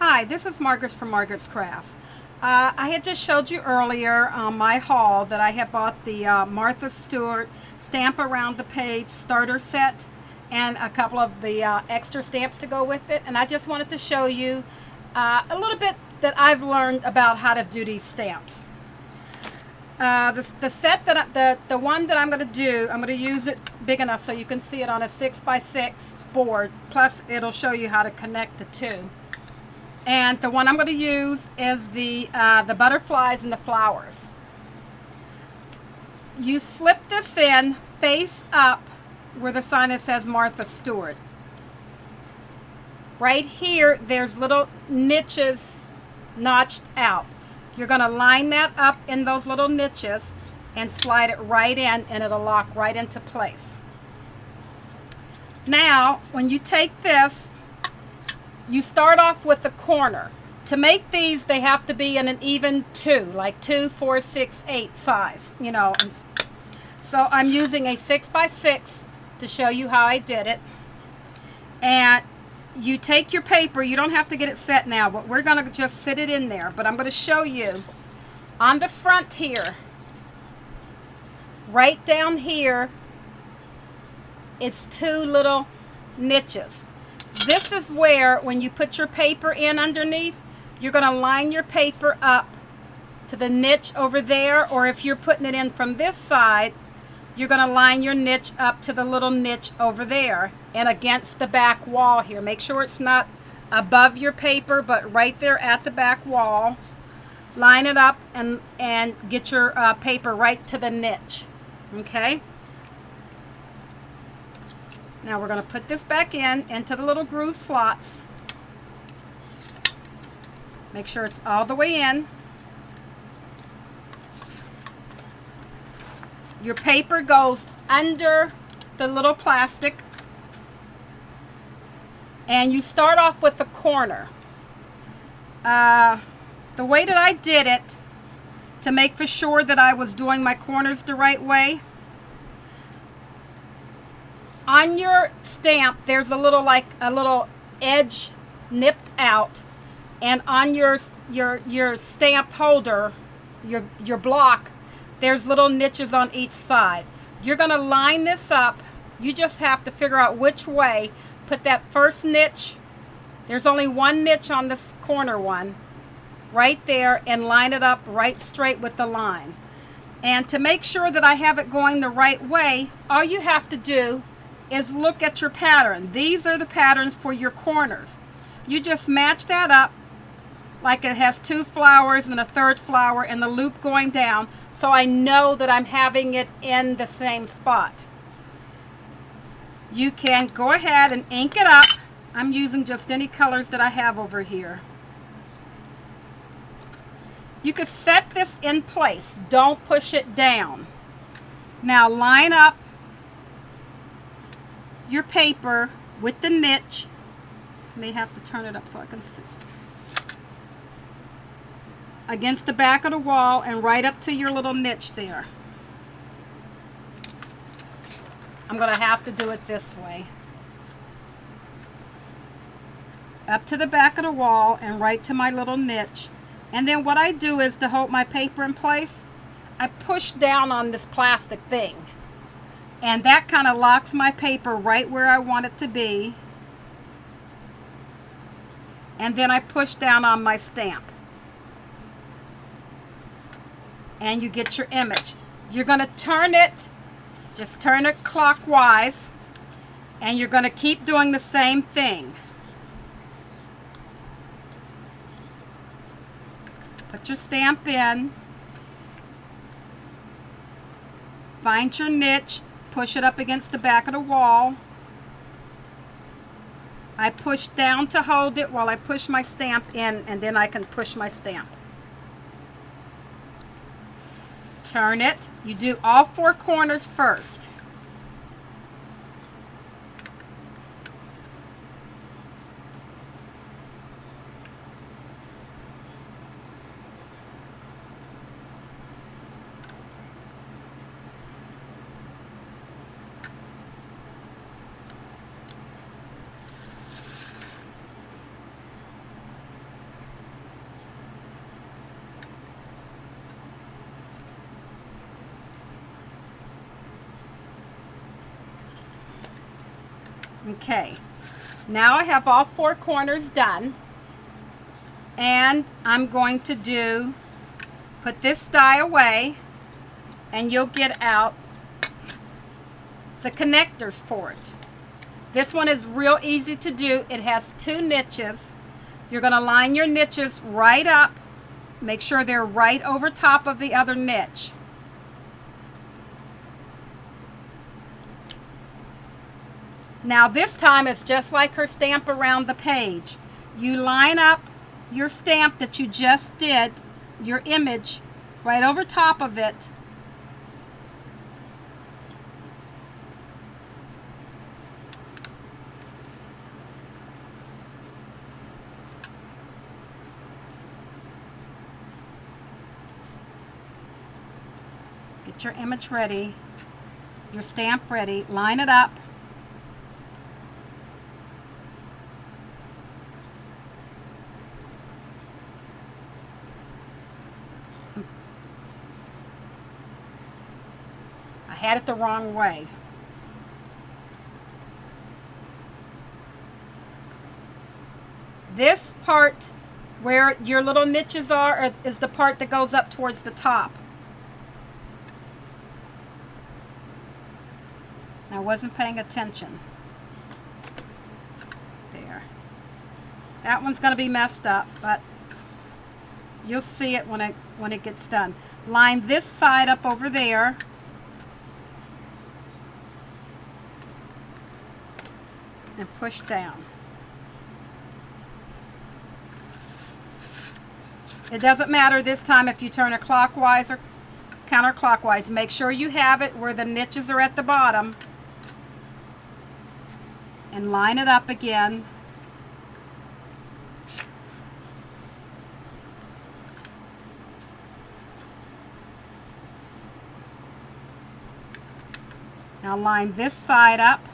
Hi, this is Margaret from Margaret's Crafts. I had just showed you earlier on my haul that I had bought the Martha Stewart stamp around the page starter set and a couple of the extra stamps to go with it. And I just wanted to show you a little bit that I've learned about how to do these stamps. The set that the one that I'm going to do, I'm going to use it big enough so you can see it on a 6x6 board. Plus, it'll show you how to connect the two. And the one I'm going to use is the butterflies and the flowers. You slip this in face up where the sign that says Martha Stewart. Right here, there's little niches notched out. You're going to line that up in those little niches and slide it right in, and it'll lock right into place. Now, when you take this, you start off with the corner. To make these, they have to be in an even 2, like 2, 4, 6, 8 size, you know. And so I'm using a 6x6 to show you how I did it. And you take your paper, you don't have to get it set now, but we're going to just sit it in there. But I'm going to show you on the front here, right down here, it's 2 little niches. This is where, when you put your paper in underneath, you're going to line your paper up to the niche over there, or if you're putting it in from this side, you're going to line your niche up to the little niche over there and against the back wall here. Make sure it's not above your paper, but right there at the back wall. Line it up and get your paper right to the niche. Okay? Now we're going to put this back into the little groove slots. Make sure it's all the way in. Your paper goes under the little plastic. And you start off with the corner. The way that I did it, to make for sure that I was doing my corners the right way, on your stamp, there's a little edge nipped out, and on your stamp holder, your block, there's little niches on each side. You're going to line this up. You just have to figure out which way. Put that first niche. There's only one niche on this corner one, right there, and line it up right straight with the line. And to make sure that I have it going the right way, all you have to do is look at your pattern. These are the patterns for your corners. You just match that up like it has 2 flowers and a 3rd flower and the loop going down, so I know that I'm having it in the same spot. You can go ahead and ink it up. I'm using just any colors that I have over here. You can set this in place. Don't push it down. Now line up your paper with the niche. May have to turn it up so I can see. Against the back of the wall and right up to your little niche there. I'm going to have to do it this way. Up to the back of the wall and right to my little niche. And then what I do is, to hold my paper in place, I push down on this plastic thing. And that kind of locks my paper right where I want it to be. And then I push down on my stamp. And you get your image. You're going to turn it, just turn it clockwise, and you're going to keep doing the same thing. Put your stamp in. Find your niche. Push it up against the back of the wall. I push down to hold it while I push my stamp in, and then I can push my stamp. Turn it. You do all 4 corners first. Okay, now I have all 4 corners done, and I'm going to put this die away, and you'll get out the connectors for it. This one is real easy to do. It has 2 niches. You're going to line your niches right up. Make sure they're right over top of the other niche. Now this time it's just like her stamp around the page. You line up your stamp that you just did, your image, right over top of it. Get your image ready, your stamp ready, line it up. I had it the wrong way. This part where your little niches are is the part that goes up towards the top. I wasn't paying attention. There. That one's going to be messed up, but you'll see it when it gets done. Line this side up over there. And push down. It doesn't matter this time if you turn it clockwise or counterclockwise. Make sure you have it where the niches are at the bottom. And line it up again. Now line this side up.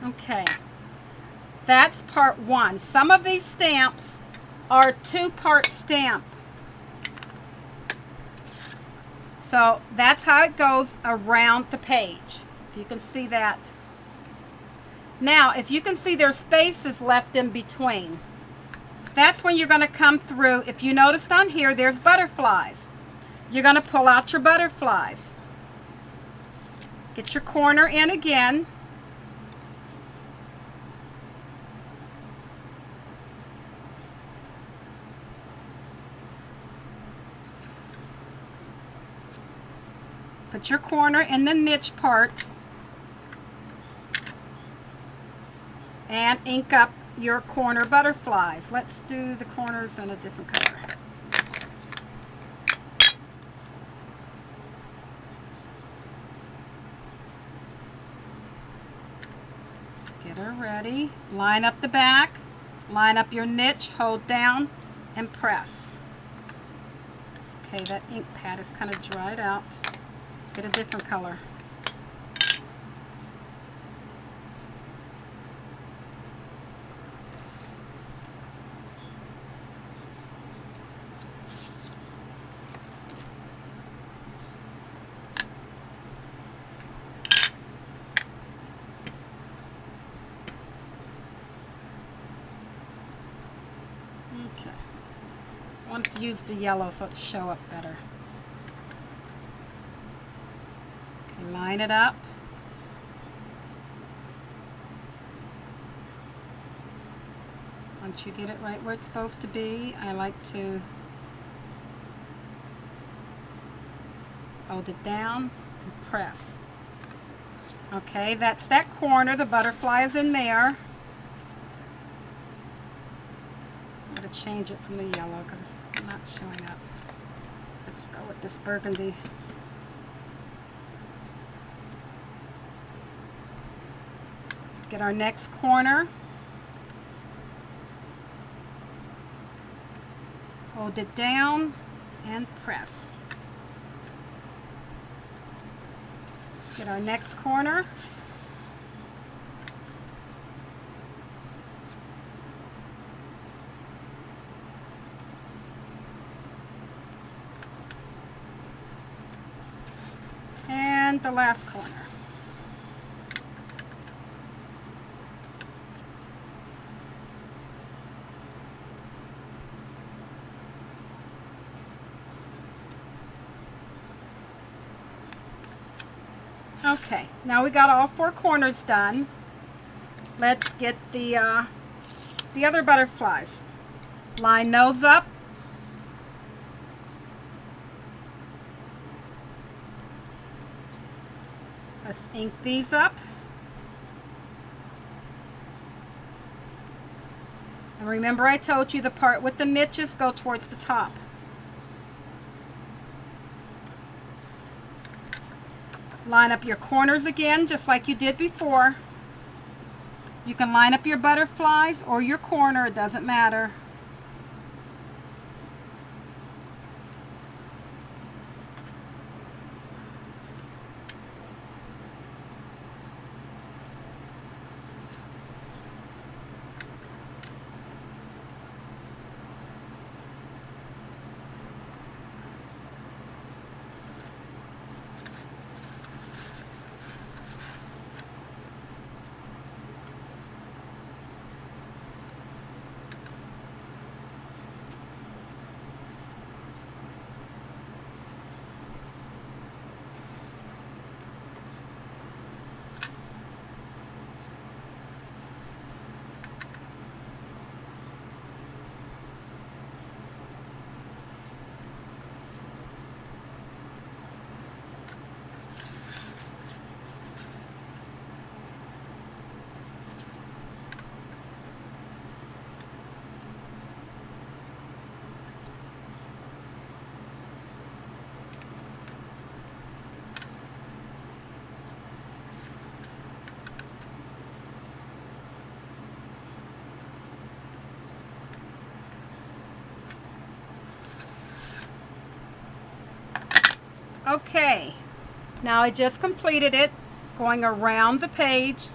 Okay, that's part 1. Some of these stamps are 2-part stamp. So that's how it goes around the page. If you can see that. Now, if you can see there's spaces left in between, that's when you're going to come through. If you noticed on here, there's butterflies. You're going to pull out your butterflies. Get your corner in again. Put your corner in the niche part and ink up your corner butterflies. Let's do the corners in a different color. Let's get her ready. Line up the back, line up your niche, hold down, and press. Okay, that ink pad is kind of dried out. Get a different color. Okay. I want to use the yellow so it'll show up better. Line it up. Once you get it right where it's supposed to be, I like to hold it down and press. Okay, that's that corner. The butterfly is in there. I'm going to change it from the yellow because it's not showing up. Let's go with this burgundy. Let's get our next corner. Hold it down and press. Get our next corner. And the last corner. Okay, now we got all 4 corners done. Let's get the other butterflies. Line those up. Let's ink these up. And remember I told you the part with the niches go towards the top. Line up your corners again, just like you did before. You can line up your butterflies or your corner, it doesn't matter. Okay, now I just completed it, going around the page.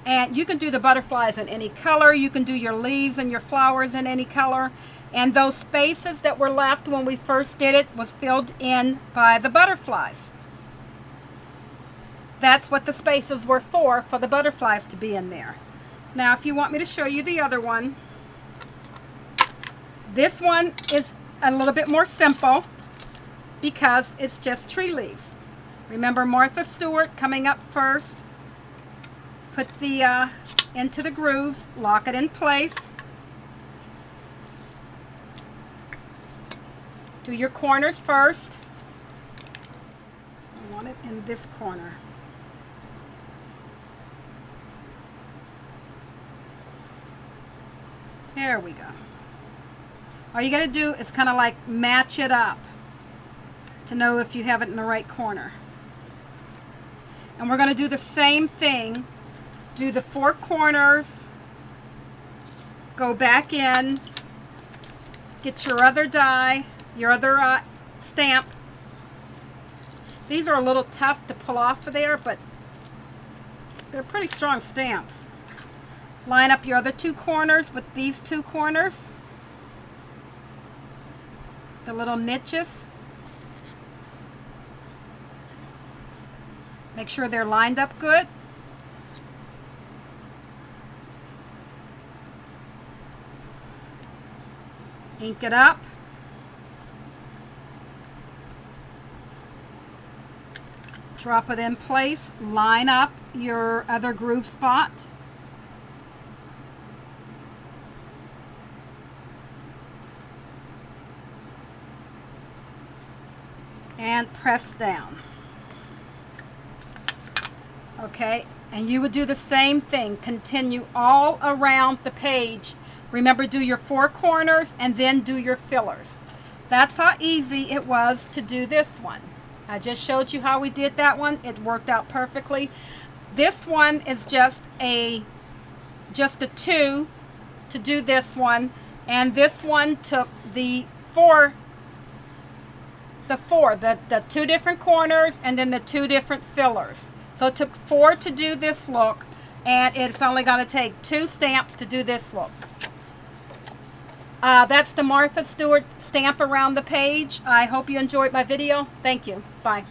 And you can do the butterflies in any color. You can do your leaves and your flowers in any color. And those spaces that were left when we first did it was filled in by the butterflies. That's what the spaces were for the butterflies to be in there. Now, if you want me to show you the other one, this one is a little bit more simple because it's just tree leaves. Remember Martha Stewart coming up first. Put the into the grooves, lock it in place. Do your corners first. I want it in this corner. There we go. All you got to do is kind of like match it up to know if you have it in the right corner. And we're going to do the same thing. Do the 4 corners, go back in, get your other die, your other stamp. These are a little tough to pull off of there, but they're pretty strong stamps. Line up your other 2 corners with these 2 corners, the little niches. Make sure they're lined up good. Ink it up. Drop it in place. Line up your other groove spot. and press down. Okay, and you would do the same thing. Continue all around the page. Remember, do your 4 corners and then do your fillers. That's how easy it was to do this one. I just showed you how we did that one. It worked out perfectly. This one is just a 2 to do this one, and this one took the 2 different corners and then the 2 different fillers. So it took 4 to do this look, and it's only going to take 2 stamps to do this look. That's the Martha Stewart stamp around the page. I hope you enjoyed my video. Thank you. Bye.